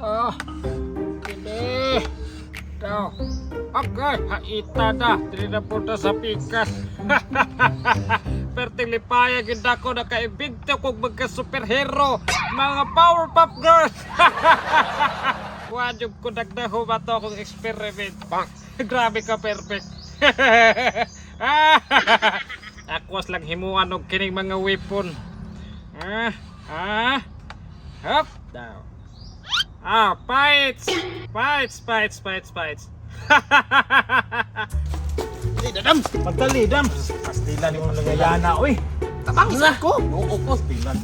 Ah, ini. Daw. Okay, haita na. Dili na punta sa pikas. Perting lipaya ginda ko na kaibinto kong magka-superhero. Mga Powerpuff Girls. Wajib ko nagdaho ba to akong experiment. Grabe ka, perfect. Akwas lang himuan og kining mga weapon. Hop, down. Fights! Dadam! Magdali, Dam! Pastilan yung nagayana, oy! Tabang isa ko! Oo, pastilan.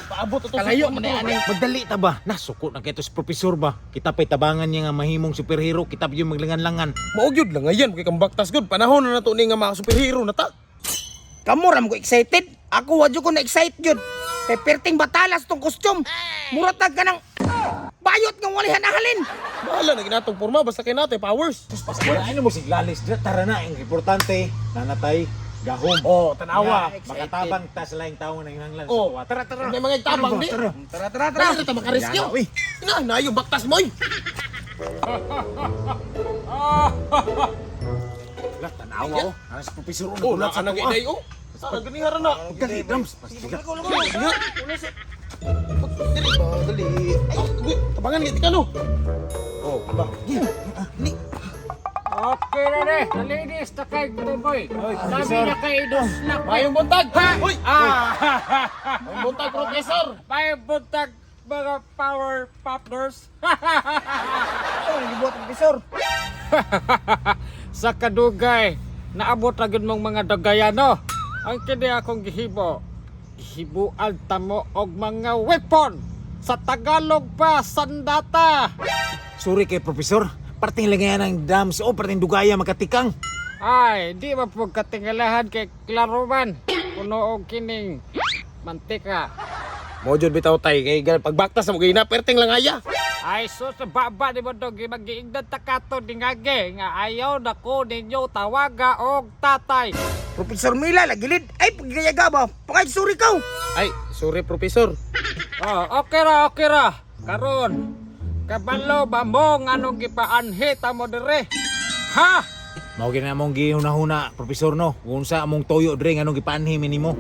Paabot ito Kalayo mo na yan. Magdali ta ba? Nasuko na kayo si Profesor ba? Kita pa'y tabangan niya nga mahimong superhero. Kita pa yung maglangan-langan. Maugyod lang ngayon, kay kang baktas good. Panahon na nato ni nga mga superhero na ta. Kamu ram ko excited. Ako wadyo ko na excited yun. Kay perting batalas tong costume. Muratag ka ng bayot ng walihan ahalin. Bahala na ginatong forma, basta kay natin powers. Wala ano mo siglalis. Tara na, ang importante. Nanatay, gahom. Oh, tanawa. Makatabang ta sa laing tao na hinanglan. Oh, tara. May mga tabang di. Tara. Tara, makariskyo. Na yung baktas mo. Wala, tanawa oh. Ano si Profesor oh, Oh, nagulat sa naka tuwa. na oh. Saan ganihara na? Dali, Dams. Pastilan. Dali. Ay, tabangan nga ka no. Oh, ba. Ni. Okay na rin. Nalinis na kay Boy. Sabi na kay Idusnak. Mayong buntag. Hoy. Mayong buntag, professor. May buntag mga Powerpuff Girls. Ano gibuhat, professor? Sa kadugay, naabot na gid mong mga dagayano. Ang kini akong gihibo. Hibuan tamo og mga weapon. Sa Tagalog pa, sandata. Sorry kay Profesor. Parting langayan ng Dams o parting dugaya makatikang. Ay, di ba po katingalahan kay Klaroman? Puno og kining mantika. Mojod bitaw tay kay pagbaktas mo gina perting lang aya. Ay, so sa baba di mo dog mag-iingdan takato dingage nga ayaw na ko ninyo tawaga og tatay. Professor Mila lagilid. Ay paggayaga ba? Pakay sorry ka. Ay, sorry professor. Oh, okay ra. Karon, kabalo ba mo nganong gipaanhi ta mo dire? Ha? Mao gina among gihuna-huna, Profesor no. Unsa among toyo dre nganong gipaanhi nimo?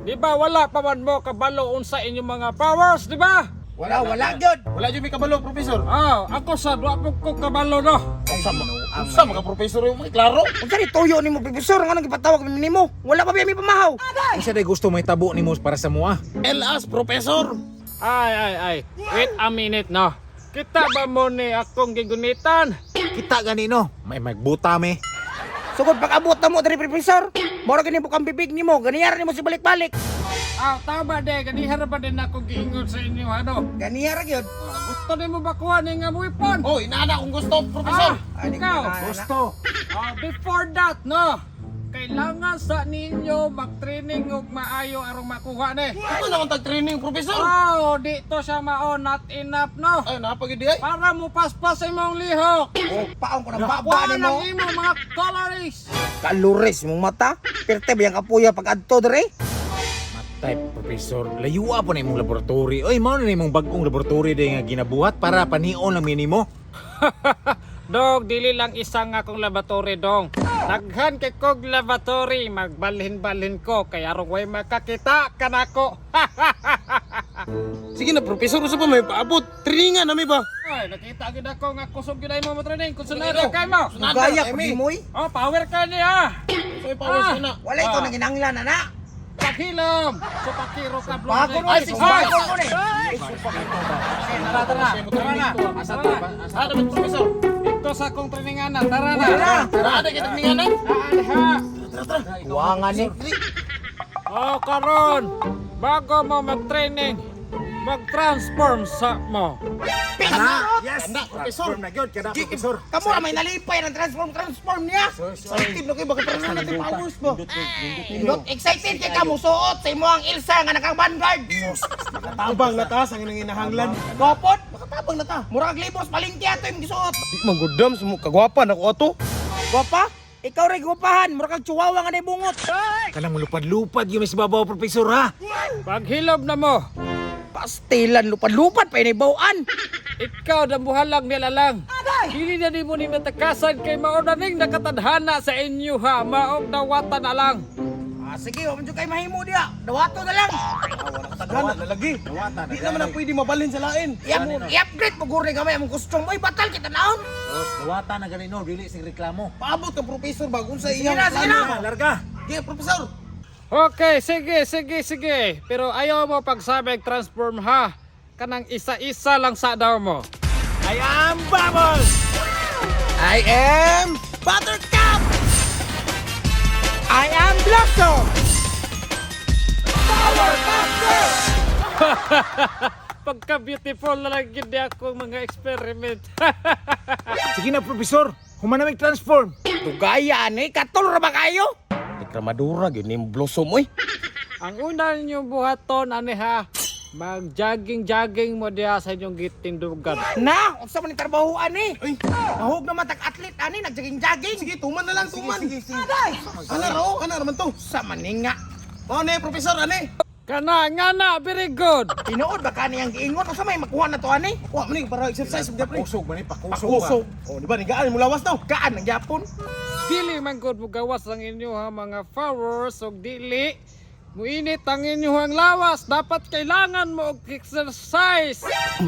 Di ba wala pa man mo kabalo unsa inyong mga powers, di ba? Wala gyud. Wala gyud mi kabalo professor. Oh, ako sa duwa ko kabalo no. Unsa mga professor yung mga klaro? Unsa ni toyo nimo professor nganong gipatawag nimo? Wala pa mi pamahaw. Unsa day gusto may tabo nimo para sa mua? LS professor. Ay. Wait a minute no. Kita ba mo ni akong gigunitan? Kita gani no. May magbuta me. Sugod pag-abot na mo diri professor. Mora gani bukang bibig nimo, ganiyar nimo si balik-balik. Tama de, ganihara ba din ako giingon sa inyo ano? Ganiyar gyud. Gusto nimo ba kuha ni nga weapon? Oh, inaana kung gusto professor. Ikaw. Gusto. Before that, no? Kailangan sa ninyo mag-training og maayo arong makuha ni. Ano naman tag-training professor? Oh, dito siya mao not enough, no? Ay, napagid di ay. Para mo paspas sa imong lihok. Oh, paong ko ng baba Kuha nimo. ng imo mga calories. Kalores mong mata. Perte ba yang kapuya pag adto diri? Matay, Profesor. Layua po na imong laboratory. Oy, mao na imong bagong laboratory day nga ginabuhat para panion ang minimo. Dog, dili lang isang akong laboratory, dong. Daghan kay kog laboratory, magbalhin-balhin ko, kaya arong way makakita ka nako. Sige na professor, usa pa may paabot. Trainingan na may ba? Ay, nakita gid ako nga kusog gid mo mo-training. Kung sunada kay mo. Gaya ko di moy. Oh, power ka niya. Say powers na. Wala ikaw nang ginanglan na. Paghilom. So pakiro ka blo. Ay, sige, bakon mo ni. Tara na. Asa to ba? Asa ba professor? Ito sa akong trainingan na. Tara na. Tara, ada kita trainingan na. Ha. Kuwangan ni. Oh, karon. Bago mo mag-training, mag-transform sa mo. Yes! Kanda, Profesor. Na gyud kada Profesor. Kamu ramay nalipay ng transform niya. Excited na kayo baka parang natin powers ba? Nindot, excited kay kamu suot sa imo ang Ilsa nga nakang-vanguard. Tabang na taas ang inahanglan. Gopon, makatabang na ta. Murag libros palingki ato yung gisuot. Di manggudam, kagwapan ako ato. Gwapa? Ikaw rin gwapahan, murag kang chihuahua nga na bungot. Kanang lupad-lupad yung mas babaw, Profesor ha. Paghilom na mo. Pastilan, lupad-lupad pa inibawaan. Ikaw dambuhalang nila lang. Dili na di mo ni matakasan kay maunaning nakatadhana sa inyo ha. Maog dawatan na lang. Sige, huwag mo kayo mahimo diya. Dawato na lang. Taghanan na lagi. Di naman na pwede mabalhin sa lain. I-upgrade mo guri kami ang custom. Uy, batal kita naon. Dawata na ganino, dili sing reklamo. Paabot ka, Professor, bago sa Sige iyang na, sige na. Larga. Sige, Professor. Okay, sige. Pero ayaw mo pagsabing transform ha. Kanang isa-isa lang sa daw mo. I am Bubbles! I am Buttercup! I am Blossom! Power Buster! Pagka-beautiful na lang gindi ako mga experiment. Sige na, Professor. Humanamig transform. Tugaya ni, katol ra ba kayo? Ikramadura, yun yung blossom, oy. Ang una ninyong buhaton, ani ha, mag-jogging mo diya sa inyong gitindugan. Na, unsa man ni trabahoan ni? Ay, Mahog naman tag-athlete ani, nagjogging-jogging. sige, tuman na lang, tuman. Sige. Aday! Ana naman to. Sa maninga. Ano eh, Professor, ane? Kana, nga na, very good. Tinuod ba kaniyang giingon? Unsa may makuha na to ani? Wa, maning para exercise, mga pre. Pakusog man eh, pakusog. Pakusog. Oh, di ba, nigaan mo lawas daw. Kaan ng Japon? Dili man good mo gawas ang inyo ha, mga followers, o dili. Muinit ang inyong lawas, dapat kailangan mo og exercise.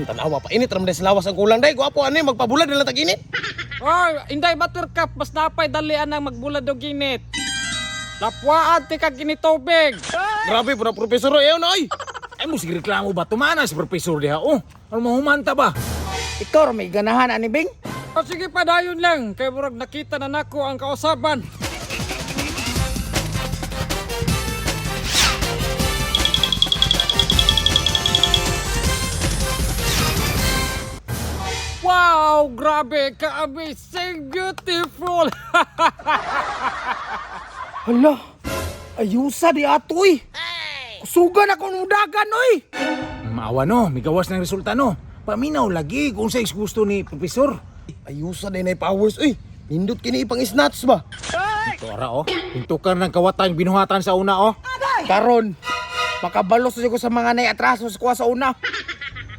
Tanawa pa, init ramday sa lawas ang kulang. Day, gwapo, ane, magpabulad na lang tag-init. Oy, inday Buttercup, mas napay dalian ang magbulad og ginit. Lapwaan ti kag ginitubig. Grabe po na, Professor, ayaw na, ay. Ay mo sige reklamo ba? Tumana si Professor diha. Oh, ano mahumanta ba? Ikaw ra may ganahan ani Bing? O sige pa dayon lang, kay murag nakita na nako ang kausaban. Wow, grabe ka amazing, beautiful. Hala, ayusa di atoy. Kusugan ako ng dagan oy. Maawa no, may gawas ng resulta no. Paminaw lagi kung sa gusto ni Professor. Ayusa din ay powers, uy. Nindot kini ipang snatch ba? Ito ara oh. Pintukan ng kawatan binuhatan sa una oh. Karon, makabalos ko sa mga naiatraso sa kuha sa una.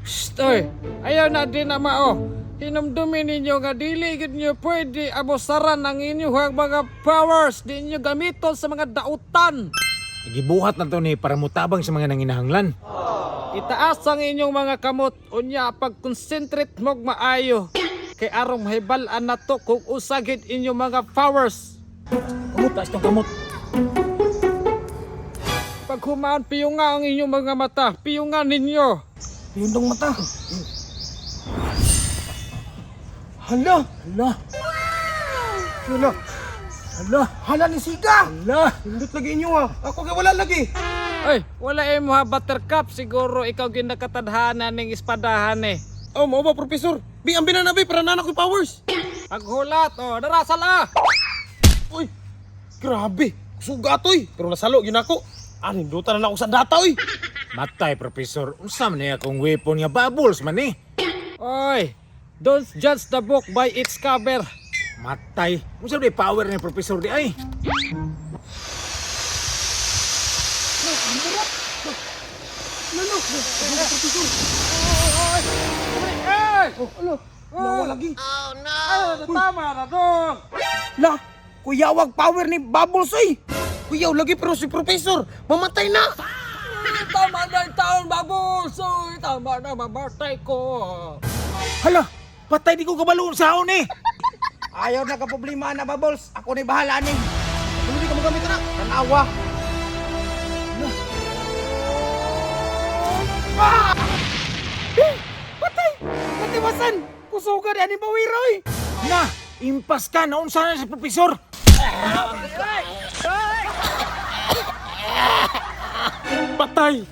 Shh, oy, ayaw na din na mao. Hinumdumin ninyo nga dili gid niyo pwede abusaran ang inyong mga powers di inyo gamiton sa mga dautan. Gibuhat na to ni para mutabang sa mga nanginahanglan. Itaas ang inyong mga kamot unya pag-concentrate mo maayo kay arong mahibal-an na to kung usagid inyong mga powers. Kamot, taas tong kamot. Pag humaan piyunga ang inyong mga mata, piyungan ninyo. Yun dong mata. Hala, Hala, hala, hala, hala ni Siga. hala. Nindot lagi inyo, ha. Ako kay wala lagi. Ay, wala mo ha Buttercup, siguro ikaw ginakatadhana ning espadahan eh. Oh, mau ba, Professor? Bi, ang binanabi para nanak ko powers. Paghulat, darasal ah. Uy, grabe. Suga toy. Pero nasalo, yun ako. Nindutan na ako sa data, uy. Matay, Professor. Unsa man niya akong weapon nga bubbles man eh. Oy, don't judge the book by its cover. Matay. Unsa di power ni Professor di ay? Ay! Nawa lagi. Ay, tama na dong! La, kuyawag power ni Bubbles oy. Kuyaw lagi pero si Professor, mamatay na. Tama na yung taon, babusoy! Tama na, mamatay ko! Hala, patay di ko kabaloon sa haon eh. Ayaw na ka problema na Bubbles. Ako ni bahala ni. Ano di ka magamit na? Tanawa. Patay! Katiwasan! Kusugan ani bawiroy! Na, impas ka na unsa na si Professor. Patay.